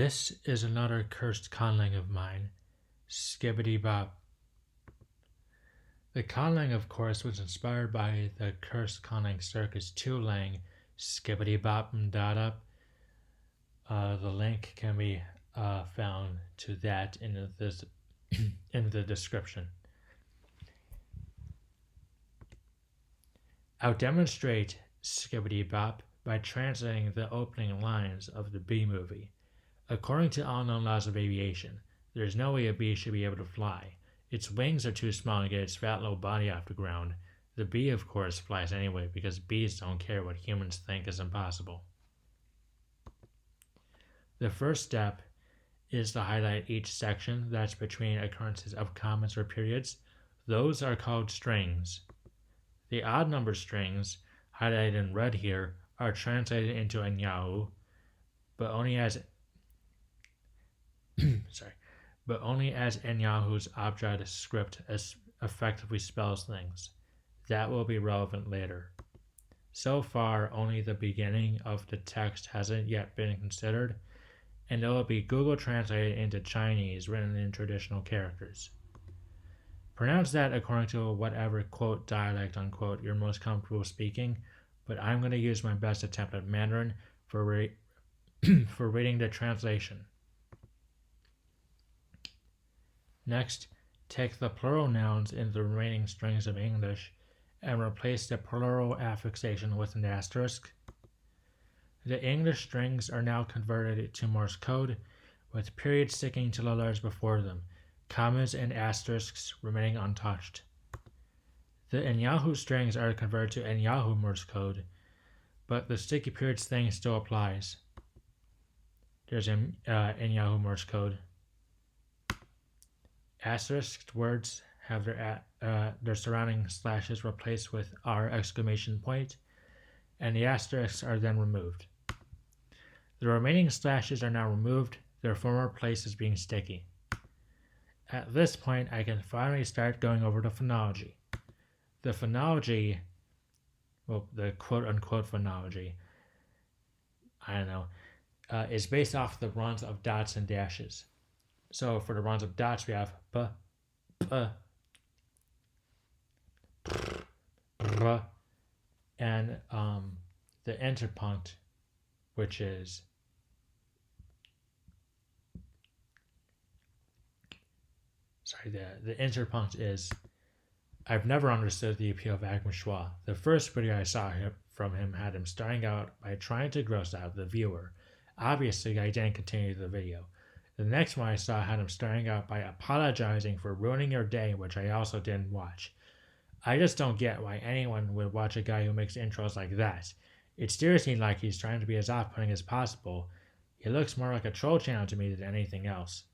This is another cursed conlang of mine, Skibbity Bop. The conlang, of course, was inspired by the Cursed Conlang Circus 2 lang, Skibbity Bop and Dot Up. The link can be found to that in the description. I'll demonstrate Skibbity Bop by translating the opening lines of the bee movie. According to all known laws of aviation, there is no way a bee should be able to fly. Its wings are too small to get its fat little body off the ground. The bee, of course, flies anyway because bees don't care what humans think is impossible. The first step is to highlight each section that's between occurrences of commas or periods. Those are called strings. The odd number strings, highlighted in red here, are translated into Enyahu, but only as Enyahu's object script effectively spells things. That will be relevant later. So far, only the beginning of the text hasn't yet been considered, and it will be Google translated into Chinese written in traditional characters. Pronounce that according to whatever quote dialect unquote you're most comfortable speaking, but I'm going to use my best attempt at Mandarin for reading the translation. Next, take the plural nouns in the remaining strings of English and replace the plural affixation with an asterisk. The English strings are now converted to Morse code, with periods sticking to the letters before them, commas and asterisks remaining untouched. The Enyahu strings are converted to Enyahu Morse code, but the sticky periods thing still applies. There's Enyahu Morse code. Asterisked words have their surrounding slashes replaced with R exclamation point, and the asterisks are then removed. The remaining slashes are now removed, their former place is being sticky. At this point, I can finally start going over the phonology. The phonology, the quote-unquote phonology, is based off the runs of dots and dashes. So for the runs of dots, we have p, p, pr, and the interpunct, which is the interpunct is, I've never understood the appeal of Agam Schwa. The first video I saw from him had him starting out by trying to gross out the viewer. Obviously, I didn't continue the video. The next one I saw had him starting out by apologizing for ruining your day, which I also didn't watch. I just don't get why anyone would watch a guy who makes intros like that. It's seriously like he's trying to be as off-putting as possible. He looks more like a troll channel to me than anything else.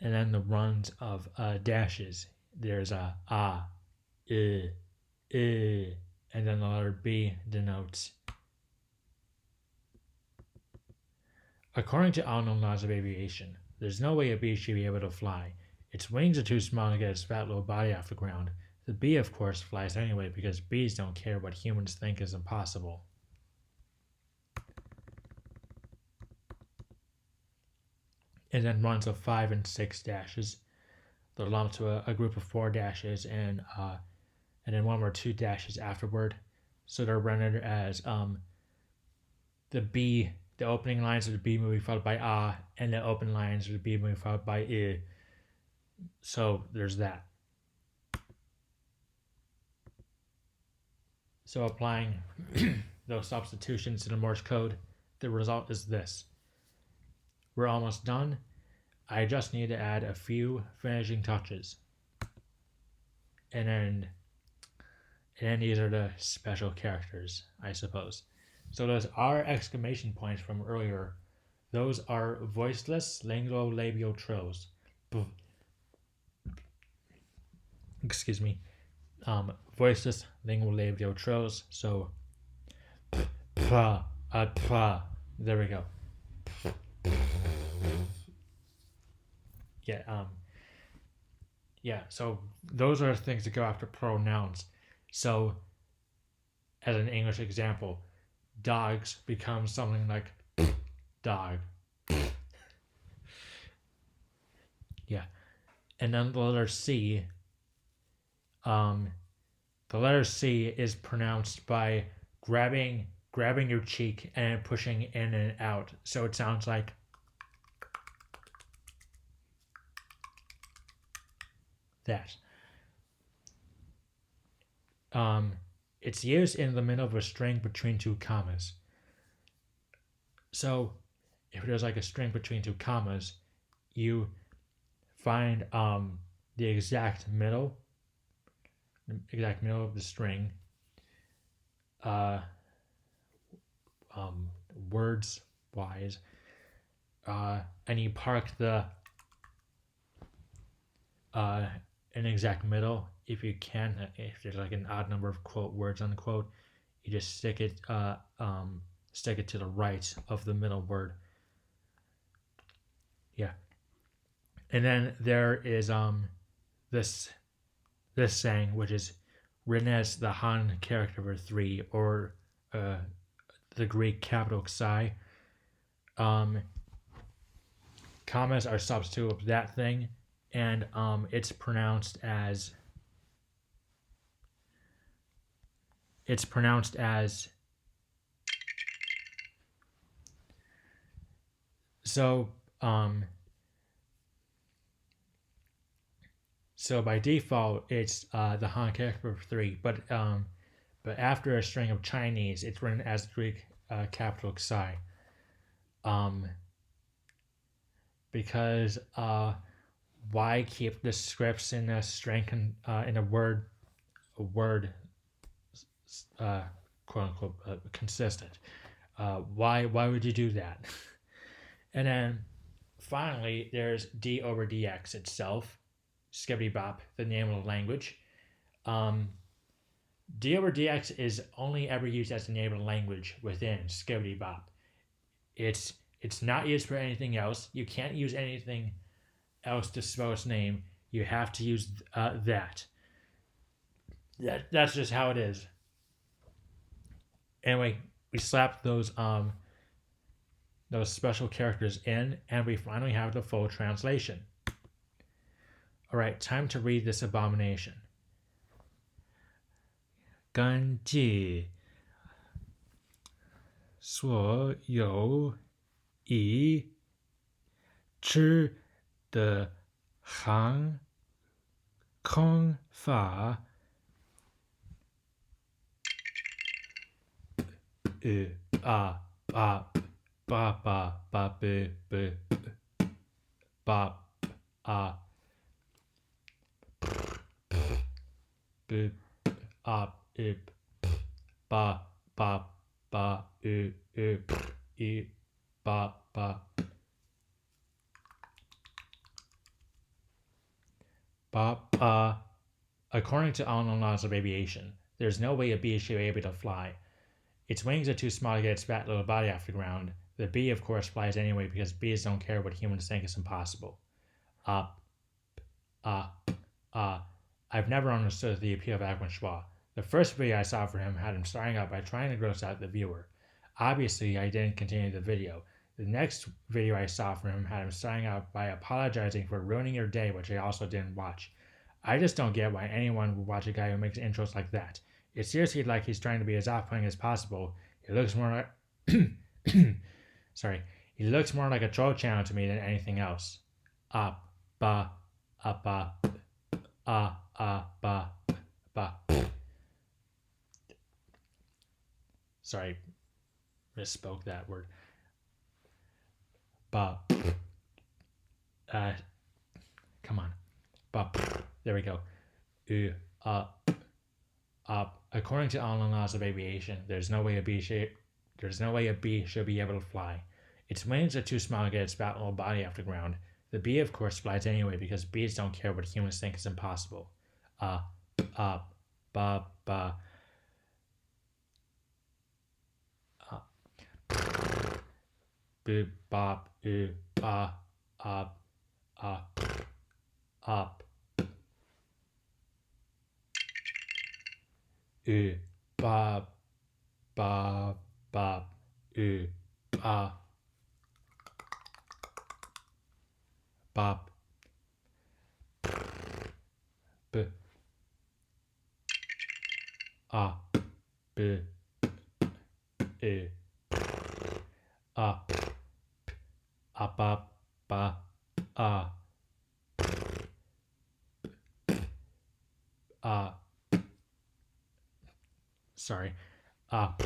And then the runs of dashes. There's a I, and then the letter B denotes. According to all known laws of aviation, there's no way a bee should be able to fly. Its wings are too small to get its fat little body off the ground. The bee, of course, flies anyway because bees don't care what humans think is impossible. And then runs of 5 and 6 dashes. They're lumped to a group of 4 dashes and then 1 or 2 dashes afterward. So they're rendered as the opening lines of the B movie followed by ah, and the open lines of the B movie followed by I. So there's that. So applying those substitutions to the Morse code, the result is this. We're almost done. I just need to add a few finishing touches. And then these are the special characters, I suppose. So those R exclamation points from earlier, those are voiceless linguolabial trills. Excuse me. Voiceless linguolabial trills. So, there we go. Yeah. Yeah. So those are things that go after plural nouns. So, as an English example, dogs become something like dog. Yeah. And then the letter C. Um, the letter C is pronounced by grabbing your cheek and pushing in and out. So it sounds like that. It's used in the middle of a string between two commas. So if there's like a string between two commas, you find the exact middle of the string, uh, words wise, and you park the an exact middle if you can. If there's like an odd number of quote words unquote, you just stick it to the right of the middle word. Yeah. And then there is this saying, which is written as the Han character for 3, or the Greek capital Xi. Commas are substitute of that thing, and it's pronounced as so. So by default, it's the Han character for 3, but after a string of Chinese, it's written as Greek capital Xi. Because why keep the scripts in a string in a word quote unquote consistent? Why would you do that? And then finally, there's D over DX itself. Skibbity bop, the name of the language. D over DX is only ever used as the name of the language within Skibbity bop. It's not used for anything else. You can't use anything else to spell its name. You have to use that. That's just how it is. Anyway, we slapped those special characters in, and we finally have the full translation. All right, time to read this abomination. 干净所有已知的航空法啊啊吧吧吧呗呗吧啊呗啊吧吧吧吧吧according to unknown laws of aviation, there's no way a bee should be able to fly. Its wings are too small to get its fat little body off the ground. The bee, of course, flies anyway because bees don't care what humans think is impossible. I've never understood the appeal of Agwin Schwa. The first video I saw for him had him starting out by trying to gross out the viewer. Obviously, I didn't continue the video. The next video I saw from him had him starting out by apologizing for ruining your day, which I also didn't watch. I just don't get why anyone would watch a guy who makes intros like that. It's seriously like he's trying to be as off-putting as possible. It looks more like sorry. He looks more like a troll channel to me than anything else. Ba ba ba ba. Sorry, misspoke that word. Ba. Come on. Ba. There we go. According to unknown laws of aviation, there's no way a bee should be able to fly. Its wings are too small to get its fat little body off the ground. The bee, of course, flies anyway because bees don't care what humans think is impossible. Ba ba. Boop bop ba, up, up, ba, ba, ba, ba, bop, b, b, up, up, ba, sorry, up,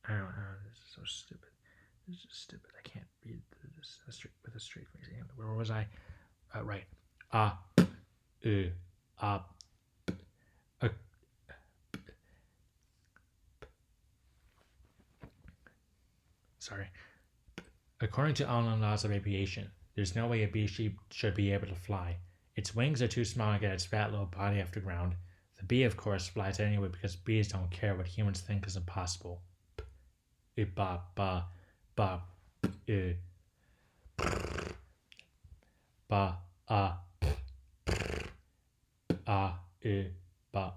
I don't know. This is so stupid. This is just stupid. I can't read this with a straight face. Where was I? Right. Sorry. According to unknown laws of aviation, there's no way a bee should be able to fly. Its wings are too small to get its fat little body off the ground. The bee, of course, flies anyway because bees don't care what humans think is impossible. Ba ba ba ba ba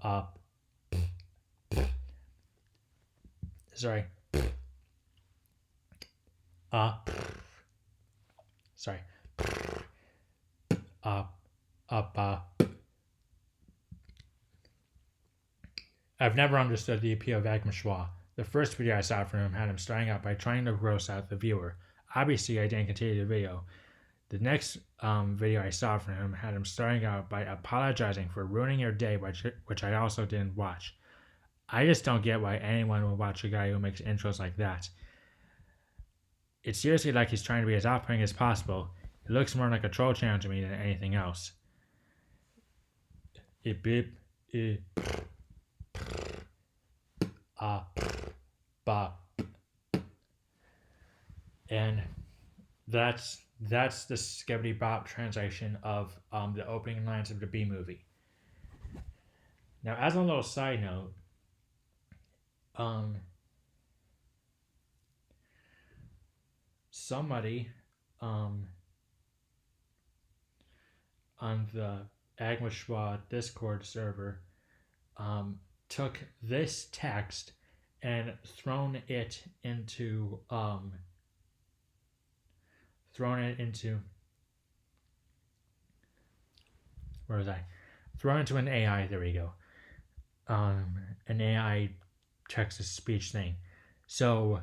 up. Sorry. Sorry. I've never understood the appeal of Agma Schwa. The first video I saw from him had him starting out by trying to gross out the viewer. Obviously, I didn't continue the video. The next video I saw from him had him starting out by apologizing for ruining your day, which I also didn't watch. I just don't get why anyone would watch a guy who makes intros like that. It's seriously like he's trying to be as off-putting as possible. It looks more like a troll channel to me than anything else. Ba. And that's the Skibbity Bop translation of the opening lines of the Bee Movie. Now, as a little side note, somebody on the Agma Schwa Discord server took this text and thrown it into where was I? Thrown into an AI. There we go. An AI text to speech thing. So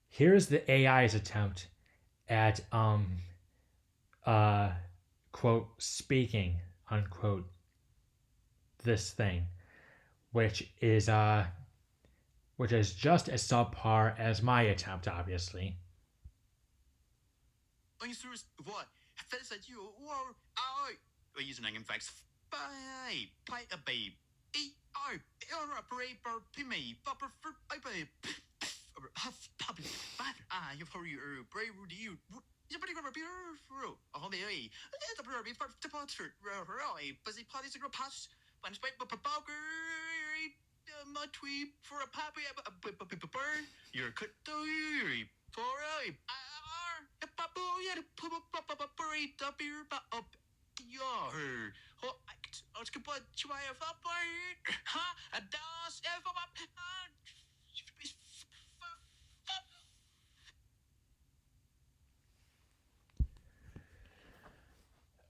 here's the AI's attempt at quote speaking unquote this thing, which is just as subpar as my attempt, obviously.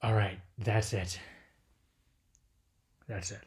All right, that's it. That's it.